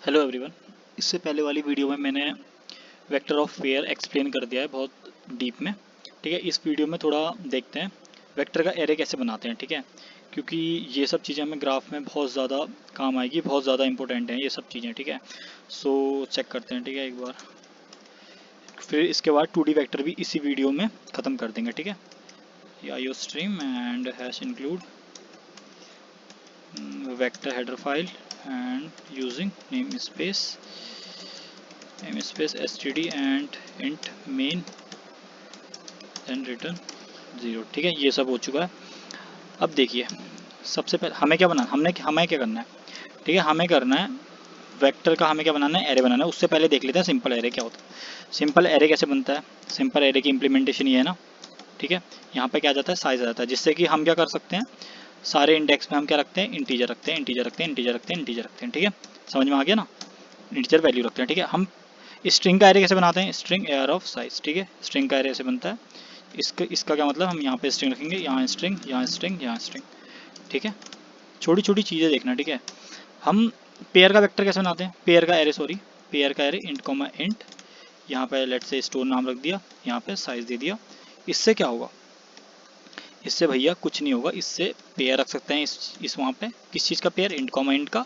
Hello everyone. इससे पहले वाली वीडियो में मैंने वेक्टर ऑफ पेयर एक्सप्लेन कर दिया है बहुत डीप में। ठीक है, इस वीडियो में थोड़ा देखते हैं वेक्टर का एरे कैसे बनाते हैं। ठीक है, क्योंकि ये सब चीज़ें हमें ग्राफ में बहुत ज़्यादा काम आएगी, बहुत ज़्यादा इंपॉर्टेंट हैं ये सब चीज़ें। ठीक है, सो चेक करते हैं। ठीक है, एक बार फिर इसके बाद 2D वेक्टर भी इसी वीडियो में ख़त्म कर देंगे। ठीक है, IO stream and hash include vector header file and using name space std and int main then return 0। ठीक है, ये सब हो चुका है। अब देखिए, सबसे पहले हमें क्या बनाना, हमें क्या करना है। ठीक है, हमें करना है वेक्टर का, हमें क्या बनाना है, एरे बनाना है। उससे पहले देख लेते हैं सिंपल एरे क्या होता है। सिंपल एरे कैसे बनता है। सिंपल एरे की इम्प्लीमेंटेशन ये है ना। ठीक है, यहाँ पे क्या आ जाता है, साइज आ जाता है, जिससे कि हम क्या कर सकते हैं, सारे इंडेक्स में हम क्या रखते हैं, इंटीजर रखते हैं, इंटीजर रखते हैं, इंटीजर रखते हैं, इंटीजर रखते हैं। ठीक है, समझ में आ गया ना, इंटीजर वैल्यू रखते हैं। ठीक है, हम स्ट्रिंग का एरे कैसे बनाते हैं, स्ट्रिंग एयर ऑफ साइज। ठीक है, स्ट्रिंग का एरे ऐसे बनता है। इसका क्या मतलब, हम यहाँ पे स्ट्रिंग रखेंगे, यहाँ स्ट्रिंग, यहाँ स्ट्रिंग, यहाँ स्ट्रिंग। ठीक है, छोटी छोटी चीज़ें देखना। ठीक है, हम पेयर का वेक्टर कैसे बनाते हैं, पेयर का एरे, सॉरी पेयर का एरे इंट कॉमा इंट, यहाँ पे लेट से स्टोर नाम रख दिया, यहाँ पे साइज दे दिया। इससे क्या होगा, इससे भैया कुछ नहीं होगा, इससे पेयर रख सकते हैं इस वहाँ पे किस चीज़ का पेयर, इंट कॉमा इंट का।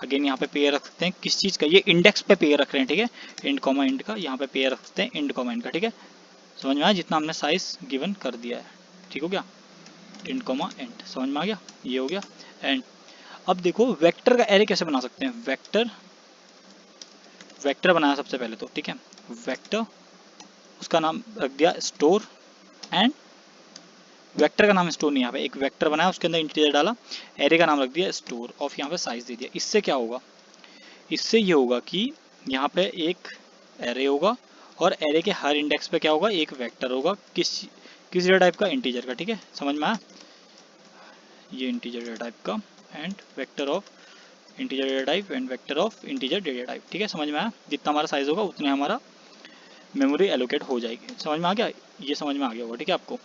अगेन यहाँ पे पेयर रख सकते हैं किस चीज़ का, ये इंडेक्स पे पेयर रख रहे हैं। ठीक है, इंट कॉमा इंट का, यहाँ पे पेयर रख सकते हैं इंट कॉमा इंट का। ठीक है, समझ में आया, जितना हमने साइज गिवन कर दिया है। ठीक हो गया, इंट कॉमा इंट, समझ में आ गया, ये हो गया एंड। अब देखो वेक्टर का एरे कैसे बना सकते हैं। वेक्टर वेक्टर बनाया सबसे पहले तो। ठीक है, वेक्टर, उसका नाम रख दिया स्टोर एंड, वेक्टर का नाम स्टोर नहीं, यहाँ पे एक वेक्टर बनाया, उसके अंदर इंटीजर डाला, एरे का नाम रख दिया स्टोर ऑफ, यहाँ पे साइज दे दिया। इससे क्या होगा, इससे ये होगा कि यहाँ पे एक एरे होगा और एरे के हर इंडेक्स पे क्या होगा, एक वेक्टर होगा, किस डेटा टाइप का, इंटीजर का। ठीक है, समझ में आया, ये इंटीजर डेटा टाइप का and vector of integer data type and vector of integer data type. ठीक है, समझ में आया, जितना हमारा साइज होगा उतने हमारा मेमोरी एलोकेट हो जाएगी। समझ में आ गया, ये समझ में आ गया होगा। ठीक है आपको,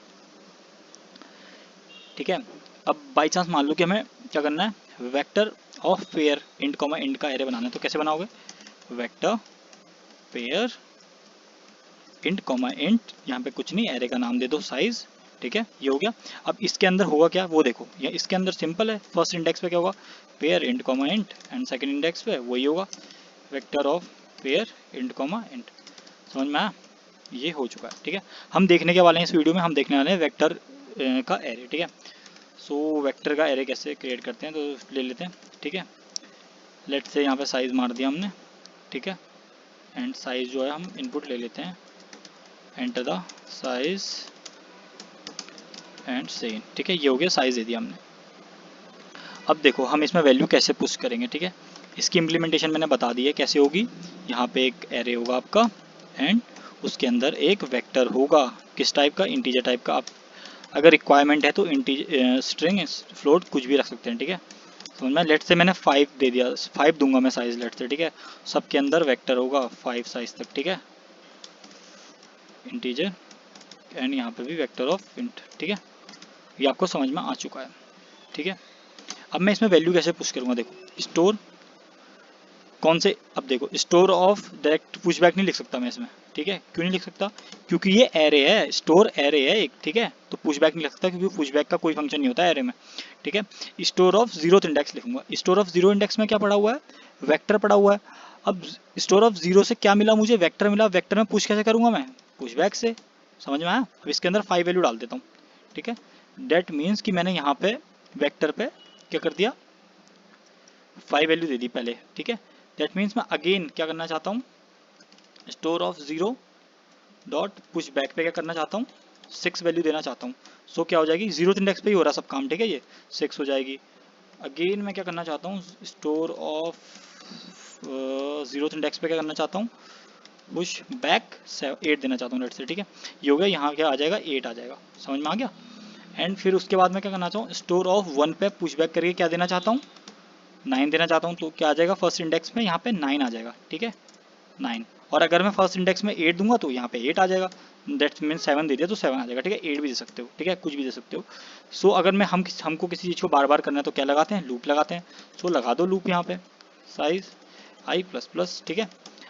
ठीक है। अब बाई चांस मान लो कि हमें क्या करना है, vector of pair int comma int का एरे बनाना है, तो कैसे बनाओगे, vector pair int comma int, यहाँ पे कुछ नहीं, एरे का नाम दे दो साइज। ठीक है, ये हो गया। अब इसके अंदर होगा क्या वो देखो, या इसके अंदर सिंपल है, फर्स्ट इंडेक्स पे क्या होगा, pair int comma int and second index पे वही होगा, vector of pair int comma int. समझ में आया, ये हो चुका है। ठीक है, हम देखने के वाले हैं इस वीडियो में, हम देखने वाले हैं वेक्टर का एरे। ठीक है, सो वेक्टर का एरे कैसे क्रिएट करते हैं, तो ले लेते हैं। ठीक है, लेट से यहाँ पे साइज मार दिया हमने। ठीक है, एंड साइज जो है हम इनपुट ले लेते हैं, enter the size and Sen. ठीक है, ये हो गया, साइज दे दिया हमने। अब देखो हम इसमें वैल्यू कैसे पुश करेंगे। ठीक है, इसकी इम्प्लीमेंटेशन मैंने बता दी है कैसे होगी। यहाँ पे एक एरे होगा आपका एंड उसके अंदर एक वेक्टर होगा, किस टाइप का, इंटीजर टाइप का। आप अगर रिक्वायरमेंट है तो स्ट्रिंग फ्लोट कुछ भी रख सकते हैं। ठीक है, समझ में, लेट से मैंने 5 दे दिया, 5 दूंगा मैं साइज लेट से। ठीक है, सबके अंदर वेक्टर होगा 5 साइज तक। ठीक है, इंटीजर एंड यहाँ पे भी वेक्टर ऑफ इंट। ठीक है, ये आपको समझ में आ चुका है। ठीक है, अब मैं इसमें वैल्यू कैसे पुश करूँगा, देखो स्टोर कौन से, अब देखो स्टोर ऑफ डायरेक्ट पुशबैक नहीं लिख सकता मैं इसमें। ठीक है, क्यों नहीं लिख सकता, क्योंकि ये एरे है, स्टोर एरे है एक। ठीक है, तो पुशबैक नहीं लिख सकता क्योंकि पुशबैक का कोई फंक्शन नहीं होता है एरे में। ठीक है, स्टोर ऑफ जीरोथ इंडेक्स लिखूंगा। स्टोर ऑफ जीरो इंडेक्स में क्या पड़ा हुआ है, वेक्टर पड़ा हुआ है। अब स्टोर ऑफ जीरो से क्या मिला मुझे, वेक्टर मिला। वेक्टर में पुश कैसे करूंगा मैं, पुशबैक से। समझ में आया, अब इसके अंदर 5 वैल्यू डाल देता हूँ। ठीक है, डेट मीन्स कि मैंने यहाँ पे वेक्टर पे क्या कर दिया, 5 वैल्यू दे दी पहले। ठीक है, दैट मीन्स मैं अगेन क्या करना चाहता हूँ, store of zero dot push back पे क्या करना चाहता हूँ, 6 वैल्यू देना चाहता हूँ। सो क्या हो जाएगी, जीरो इंडेक्स पे ही हो रहा सब काम। ठीक है, ये 6 हो जाएगी। अगेन मैं क्या करना चाहता हूँ, स्टोर ऑफ जीरो इंडेक्स पे क्या करना चाहता हूँ, पुश बैक 8 देना चाहता हूँ लेट से। ठीक है, ये हो गया, यहाँ क्या आ जाएगा, 8 आ जाएगा। समझ में आ गया। एंड फिर उसके बाद मैं क्या करना चाहूँ, स्टोर ऑफ 1 पे पुश बैक करके क्या देना चाहता हूँ, 9 देना चाहता हूँ। तो क्या आ जाएगा, फर्स्ट इंडेक्स में यहाँ पे 9 आ जाएगा। ठीक है, 9। और अगर मैं फर्स्ट इंडेक्स में 8 दूंगा तो यहाँ पे 8 आ जाएगा। दैट्स मीन 7 दे दिया तो 7 आ जाएगा। ठीक है, 8 भी दे सकते हो। ठीक है, कुछ भी दे सकते हो। सो अगर मैं हमको किसी चीज़ को बार बार करना है तो क्या लगाते हैं, लूप लगाते हैं। सो लगा दो लूप यहाँ पे, साइज आई प्लस प्लस, ठीक है।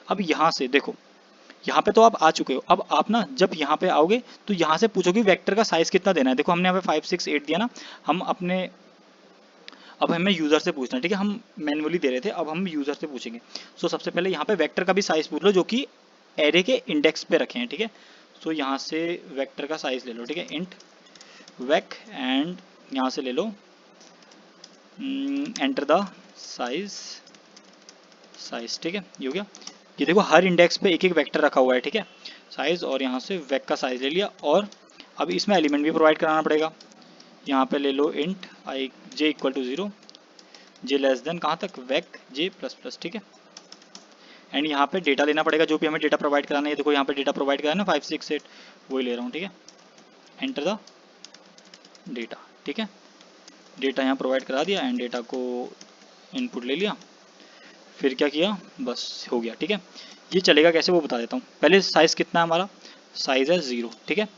अब यहाँ से देखो, यहाँ पे तो आप आ चुके हो, अब आप ना जब यहाँ पे आओगे तो यहाँ से पूछोगे वेक्टर का साइज कितना देना है। देखो हमने यहाँ पे 5 6 8 दिया ना, हम अपने, अब हमें यूजर से पूछना है, ठीक है, हम मैन्युअली दे रहे थे, अब हम यूजर से पूछेंगे। सो सबसे पहले यहाँ पे वेक्टर का भी साइज पूछ लो जो कि एरे के इंडेक्स पे रखे हैं, ठीक है। सो यहाँ से वेक्टर का साइज ले लो, ठीक है, इंट वेक, एंड यहाँ से ले लो एंटर द साइज, ठीक है, ये हो गया। ये देखो हर इंडेक्स पे एक एक वेक्टर रखा हुआ है, ठीक है, साइज, और यहाँ से वेक का साइज ले लिया, और अब इसमें एलिमेंट भी प्रोवाइड कराना पड़ेगा। यहाँ पे ले लो int I J equal to 0, J less than कहाँ तक, वेक जे प्लस प्लस, ठीक है। एंड यहाँ पे डेटा लेना पड़ेगा, जो भी हमें डेटा प्रोवाइड कराना है। देखो यहाँ पे डेटा प्रोवाइड कराना है 5 6 8, वही ले रहा हूँ, ठीक है। एंटर द डेटा, ठीक है, डेटा यहाँ प्रोवाइड करा दिया एंड डेटा को इनपुट ले लिया, फिर क्या किया, बस हो गया, ठीक है। ये चलेगा कैसे वो बता देता हूँ। पहले साइज कितना है हमारा, साइज है 0, ठीक है,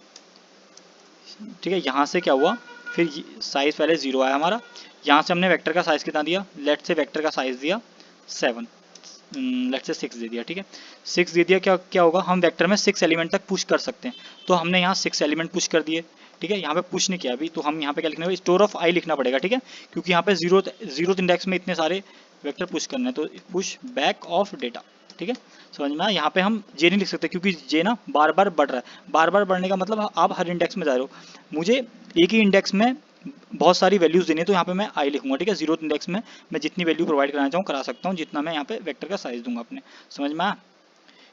ठीक है। यहाँ से क्या हुआ, फिर साइज पहले 0 आया हमारा, यहाँ से हमने वेक्टर का साइज कितना दिया, लेट से वेक्टर का साइज दिया 7, लेट से 6 दे दिया, ठीक है, 6 दे दिया। क्या क्या होगा, हम वेक्टर में 6 एलिमेंट तक पुश कर सकते हैं, तो हमने यहाँ 6 एलिमेंट पुश कर दिए, ठीक है। यहाँ पे पुश नहीं किया अभी, तो हम यहाँ पे क्या लिखना है, स्टोर ऑफ आई लिखना पड़ेगा, ठीक है, क्योंकि यहाँ पे जीरो इंडेक्स में इतने सारे वेक्टर पुश करने हैं, तो पुश बैक ऑफ डेटा, ठीक है, समझ में आया। यहाँ पे हम जे नहीं लिख सकते क्योंकि जे ना बार बार बढ़ रहा है, बार बार बढ़ने का मतलब आप हर इंडेक्स में जा रहे हो, मुझे एक ही इंडेक्स में बहुत सारी वैल्यूज देनी है, तो यहाँ पे मैं आई लिखूंगा, ठीक है। 0th इंडेक्स में मैं जितनी वैल्यू प्रोवाइड कराना चाहूँ करा सकता हूँ, जितना मैं यहाँ पे वेक्टर का साइज दूंगा अपने, समझ में आया,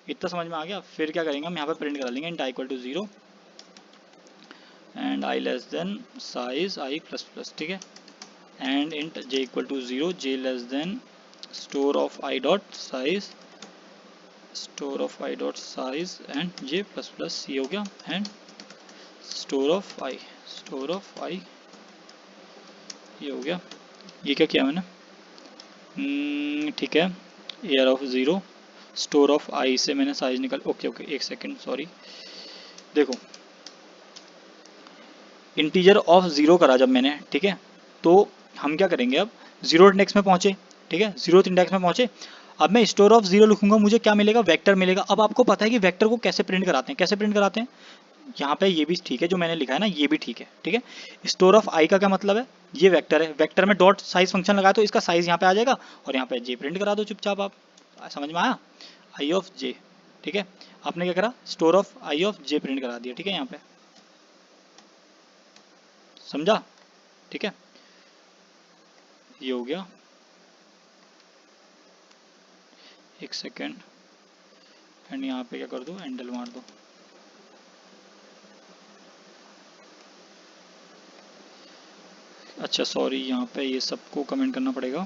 इतना समझ में आ गया। फिर क्या करेंगे हम, यहाँ पे प्रिंट करा लेंगे int I equal to 0 and I less than size I plus plus, ठीक है, and int J equal to 0, J less than store of I dot size, store of I dot size and J plus plus, ये हो गया, and store of I, store of I, ये हो गया। ये क्या किया मैंने, ठीक है, arr of 0, store of I से मैंने साइज निकाल, ओके ओके, एक सेकेंड, सॉरी। देखो इंटीजर ऑफ 0 करा जब मैंने, ठीक है, तो हम क्या करेंगे, अब 0 इंडेक्स में पहुंचे, ठीक है, 0th इंडेक्स में पहुंचे, अब मैं स्टोर ऑफ 0 लिखूंगा, मुझे क्या मिलेगा, वेक्टर मिलेगा। अब आपको पता है कि वेक्टर को कैसे प्रिंट कराते हैं, कैसे प्रिंट कराते हैं, यहाँ पे ये भी ठीक है, जो मैंने लिखा है ना ये भी ठीक है, ठीक है। स्टोर ऑफ आई का क्या मतलब है, ये वेक्टर है, वेक्टर में डॉट साइज फंक्शन लगाया तो इसका साइज यहाँ पे आ जाएगा, और यहाँ पे जे प्रिंट करा दो चुपचाप आप, समझ में आया, आई ऑफ जे, ठीक है। आपने क्या करा, store of I of J print करा दिया, ठीक है, यहाँ पे समझा, ठीक है, ये हो गया। एक सेकेंड, एंड यहाँ पे क्या कर दो, हैंडल मार दो, अच्छा सॉरी, यहाँ पे ये सबको कमेंट करना पड़ेगा,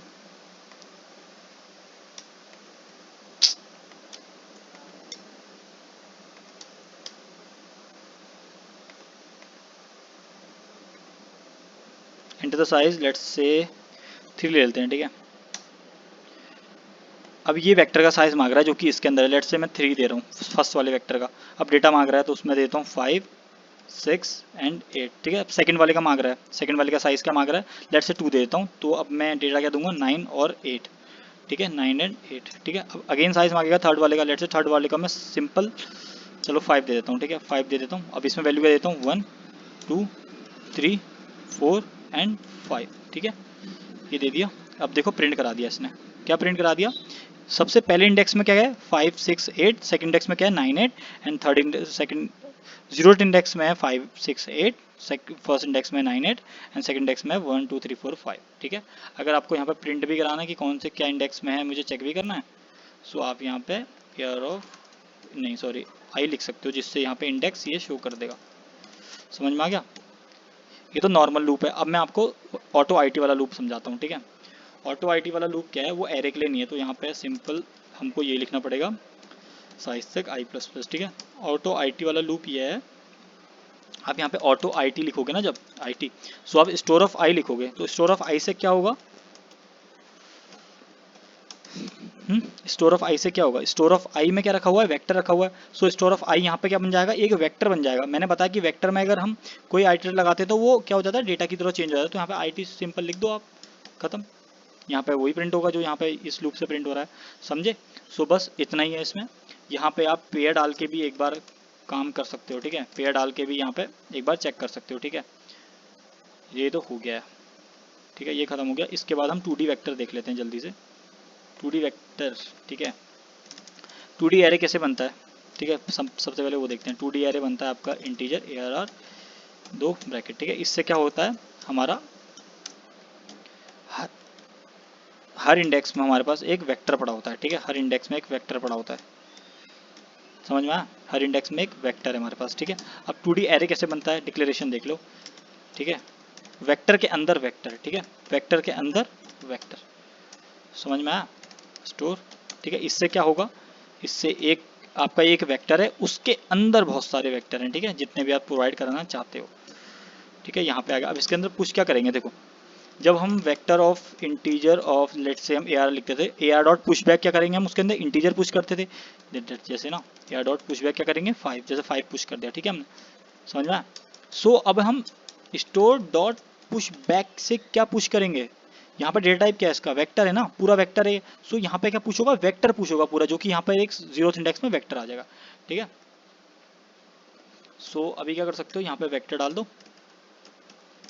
enter the size, let's say 3 ले लेते हैं, ठीक है। अब ये वेक्टर का साइज मांग रहा है जो कि इसके अंदर है, लेट्स से मैं 3 दे रहा हूँ फर्स्ट वाले वेक्टर का, अब डेटा मांग रहा है तो उसमें देता हूँ 5 6 एंड 8, ठीक है। अब सेकंड वाले का मांग रहा है, सेकंड वाले का साइज क्या मांग रहा है, लेट्स से 2 दे देता हूँ, तो अब मैं डेटा क्या दूंगा, 9 और 8, ठीक है, 9 एंड 8, ठीक है। अब अगेन साइज मांगेगा थर्ड वाले का, लेट्स से थर्ड वाले का मैं सिंपल चलो 5 दे देता हूँ, ठीक है, 5 दे देता हूँ। अब इसमें वैल्यू क्या देता हूँ, 1 2 3 4 एंड 5, ठीक है, ये दे दिया। अब देखो प्रिंट करा दिया इसने, क्या प्रिंट करा दिया, सबसे पहले इंडेक्स में क्या है 5 6 8, सेकंड इंडेक्स में क्या है 9 8, and third second 0th index में है 5 6 8, फर्स्ट इंडेक्स में 9 8, एंड सेकंड इंडेक्स में 1 2 3 4 5, ठीक है। अगर आपको यहाँ पे प्रिंट भी कराना है कि कौन से क्या इंडेक्स में है, मुझे चेक भी करना है, सो आप यहाँ पे एयर ऑफ नहीं सॉरी आई लिख सकते हो, जिससे यहाँ पे इंडेक्स ये शो कर देगा, समझ में आ गया। ये तो नॉर्मल लूप है, अब मैं आपको ऑटो आईटी वाला लूप समझाता हूँ, ठीक है। ऑटो आईटी वाला लूप क्या है, वो एरे के लिए नहीं है, तो यहाँ पे सिंपल हमको ये लिखना पड़ेगा, साइज तक आई प्लस प्लस, ठीक है। ऑटो आईटी वाला लूप ये है, आप यहाँ पे ऑटो आईटी लिखोगे ना, जब आईटी, सो आप स्टोर ऑफ आई लिखोगे, तो स्टोर ऑफ आई से क्या होगा, स्टोर ऑफ आई से क्या होगा, स्टोर ऑफ आई में क्या रखा हुआ है, वेक्टर रखा हुआ है, सो स्टोर ऑफ आई यहाँ पे क्या बन जाएगा, एक वेक्टर बन जाएगा। मैंने बताया कि वेक्टर में अगर हम कोई आइटरेट लगाते हैं तो वो क्या हो जाता है, डेटा की तरह चेंज हो जाता है, तो यहाँ पे आईटी सिंपल लिख दो आप, खत्म, यहाँ पे वही प्रिंट होगा जो यहाँ पे इस लूप से प्रिंट हो रहा है, समझे। सो बस इतना ही है इसमें। यहाँ पे आप पेयर डाल के भी एक बार काम कर सकते हो, ठीक है, पेयर डाल के भी यहाँ पे एक बार चेक कर सकते हो, ठीक है। ये तो हो गया है, ठीक है, ये खत्म हो गया। इसके बाद हम 2D वेक्टर देख लेते हैं जल्दी से। 2D वेक्टर, ठीक है, 2D एरे कैसे बनता है, ठीक है, सबसे पहले वो देखते हैं। 2D एरे बनता है आपका इंटीजर ARR 2 ब्रैकेट, ठीक है। इससे क्या होता है, हमारा हर इंडेक्स में हमारे पास एक वेक्टर पड़ा होता है, ठीक है, हर इंडेक्स में एक वेक्टर पड़ा होता है, समझ में आया, हर इंडेक्स में एक वेक्टर है हमारे पास, ठीक है। अब 2D एरे कैसे बनता है, डिक्लेरेशन देख लो, ठीक है, वेक्टर के अंदर वेक्टर, ठीक है, वेक्टर के अंदर वेक्टर, समझ में आया, स्टोर, ठीक है। इससे क्या होगा, इससे एक आपका एक वेक्टर है, उसके अंदर बहुत सारे वेक्टर हैं, ठीक है, जितने भी आप प्रोवाइड कराना चाहते हो, ठीक है। यहाँ पे आ गया। अब इसके अंदर पुश क्या करेंगे, देखो, जब हम vector of integer of let's say हम AR लिखते थे, AR डॉट पुश बैक क्या करेंगे हम, उसके अंदर इंटीजर पुश करते थे, जैसे ना AR डॉट पुश बैक क्या करेंगे 5, जैसे 5 पुश कर दिया, ठीक है, हमने, समझ में आया। सो अब हम स्टोर डॉट पुश बैक से क्या पुश करेंगे, यहाँ पर डेटा टाइप क्या है इसका, वेक्टर है ना, पूरा वेक्टर है। सो यहाँ पे क्या पुश होगा, वेक्टर पुश होगा पूरा, जो कि यहाँ पर एक 0th इंडेक्स में वेक्टर आ जाएगा, ठीक है। सो अभी क्या कर सकते हो, यहाँ पे वेक्टर डाल दो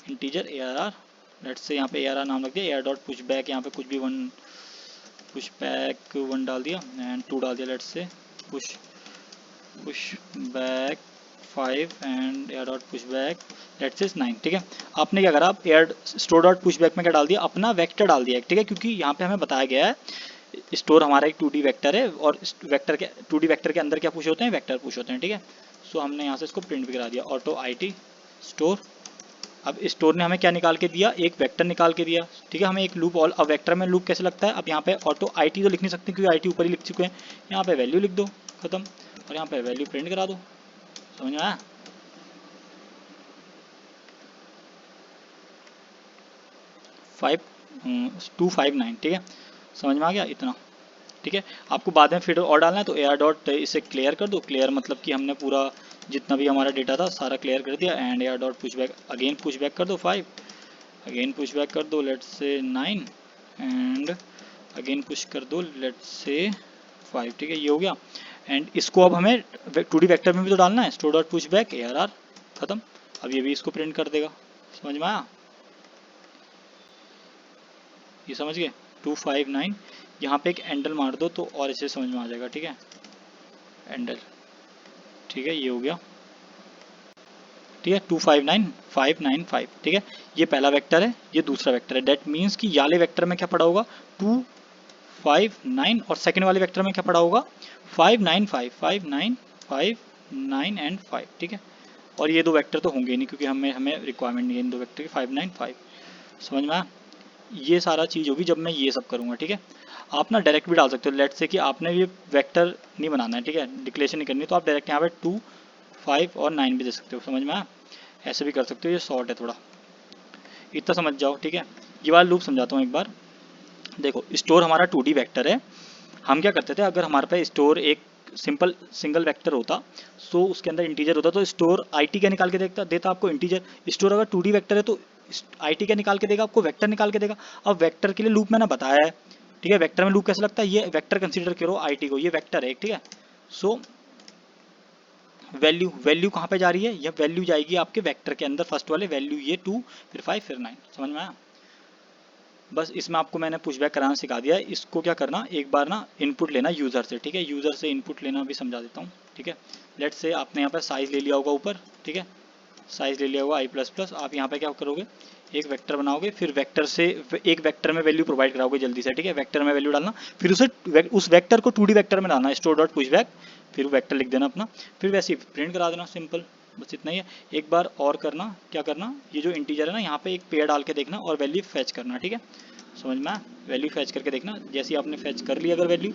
इंटीजर ARR, लेट्स से यहाँ पे ARR नाम रख दिया, AR डॉट पुश बैक, यहाँ पे कुछ भी 1 पुश बैक 1 डाल दिया एंड 2 डाल दिया, let's say push back 5 and AR dot push back let's say 9, ठीक है। आपने क्या करा, आप AR store dot push back में क्या डाल दिया, अपना वेक्टर डाल दिया, ठीक है, क्योंकि यहाँ पे हमें बताया गया है स्टोर हमारा एक 2D वेक्टर है और वेक्टर के 2D वेक्टर के अंदर क्या पुश होते हैं, वेक्टर पुश होते हैं, ठीक है। सो हमने यहाँ से इसको प्रिंट भी करा दिया, ऑटो IT स्टोर। अब स्टोर ने हमें क्या निकाल के दिया, एक वेक्टर निकाल के दिया, ठीक है। हमें एक लूप, और अब वेक्टर में लूप कैसे लगता है, अब यहाँ पे ऑटो IT तो लिख नहीं सकते क्योंकि IT ऊपर ही लिख चुके हैं, यहाँ पे वैल्यू लिख दो, खत्म, और यहाँ पे वैल्यू प्रिंट करा दो, समझ में आया। 259, ठीक है, समझ में आ गया इतना, ठीक है। आपको बाद में फिर और डालना है तो AR डॉट इसे क्लियर कर दो, क्लियर मतलब कि हमने पूरा जितना भी हमारा डेटा था सारा क्लियर कर दिया, and AR dot push back again push back कर दो 5, अगेन पुश बैक कर दो let's say 9 and again push कर दो लेट्स से 5, ठीक है, ये हो गया। एंड इसको अब हमें 2D वेक्टर में भी तो डालना है, store dot push back ARR, खत्म। अब ये भी इसको प्रिंट कर देगा, समझ में आया, ये समझ गए 259, यहाँ पे एक एंडल मार दो तो और इसे समझ में आ जाएगा, ठीक है, एंडल, ठीक है, ये हो गया, ठीक है, 259595, ठीक है। ये पहला वेक्टर है, ये दूसरा वेक्टर है, डेट मीन्स कि याले वेक्टर में क्या पड़ा होगा 259 और सेकंड वाले वेक्टर में क्या पड़ा होगा 595 595 एंड 5, ठीक है। और ये दो वेक्टर तो होंगे नहीं क्योंकि हमें रिक्वायरमेंट नहीं है इन दो वेक्टर की, 595, समझ में आया। ये सारा चीज़ होगी जब मैं ये सब करूँगा, ठीक है। आप ना डायरेक्ट भी डाल सकते हो, लेट से कि आपने ये वेक्टर नहीं बनाना है, ठीक है, डिक्लेरेशन नहीं करनी, तो आप डायरेक्ट यहाँ पे 2 5 और 9 भी दे सकते हो, समझ में आया, ऐसे भी कर सकते हो, ये शॉर्ट है थोड़ा, इतना समझ जाओ, ठीक है। ये वाला लूप समझाता हूँ एक बार, देखो स्टोर हमारा 2D वेक्टर है, हम क्या करते थे, अगर हमारे पास स्टोर एक सिंपल सिंगल वेक्टर होता, सो उसके अंदर इंटीजर होता, तो स्टोर IT क्या निकाल के देता आपको इंटीजर। स्टोर अगर 2D वेक्टर है तो IT क्या निकाल के देगा आपको, वेक्टर निकाल के देगा। अब वेक्टर के लिए लूप मैंने बताया है, ठीक है, वेक्टर में लूप कैसे लगता है, ये वेक्टर कंसीडर करो IT को, ये वेक्टर है, ठीक है। सो वैल्यू कहाँ पे जा रही है, यह वैल्यू जाएगी आपके वेक्टर के अंदर, फर्स्ट वाले वैल्यू ये 2 फिर 5 फिर 9, समझ में आया। बस इसमें आपको मैंने पुशबैक कराना सिखा दिया है। इसको क्या करना, एक बार ना इनपुट लेना यूज़र से, ठीक है, यूज़र से इनपुट लेना भी समझा देता हूँ, ठीक है। लेट्स से आपने यहाँ पर साइज़ ले लिया होगा ऊपर, ठीक है, साइज़ ले लिया होगा i++, आप यहाँ पे क्या करोगे, एक वेक्टर बनाओगे, फिर वेक्टर से एक वेक्टर में वैल्यू प्रोवाइड कराओगे जल्दी से, ठीक है, वेक्टर में वैल्यू डालना, फिर उस वेक्टर को 2D वेक्टर में डालना, स्टोर डॉट पुशबैक, फिर वेक्टर लिख देना अपना, फिर वैसे ही प्रिंट करा देना, सिंपल, बस इतना ही है। एक बार और करना, क्या करना, ये जो इंटीजर है ना यहाँ पे एक पेयर डाल के देखना और वैल्यू फैच करना, ठीक है, समझ में, वैल्यू फैच करके देखना, जैसे ही आपने फैच कर लिया अगर वैल्यू,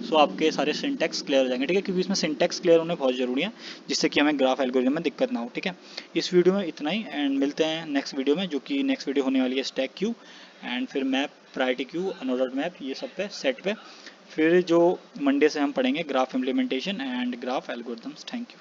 सो आपके सारे सिंटैक्स क्लियर हो जाएंगे, ठीक है, क्योंकि इसमें सिंटैक्स क्लियर होने बहुत ज़रूरी है, जिससे कि हमें ग्राफ एल्गोरिथम में दिक्कत ना हो, ठीक है। इस वीडियो में इतना ही, एंड मिलते हैं नेक्स्ट वीडियो में, जो कि नेक्स्ट वीडियो होने वाली है स्टैक क्यू, एंड फिर map, priority queue, unordered map, ये सब पे सेट पे, फिर जो मंडे से हम पढ़ेंगे graph implementation and graph algorithms. Thank you.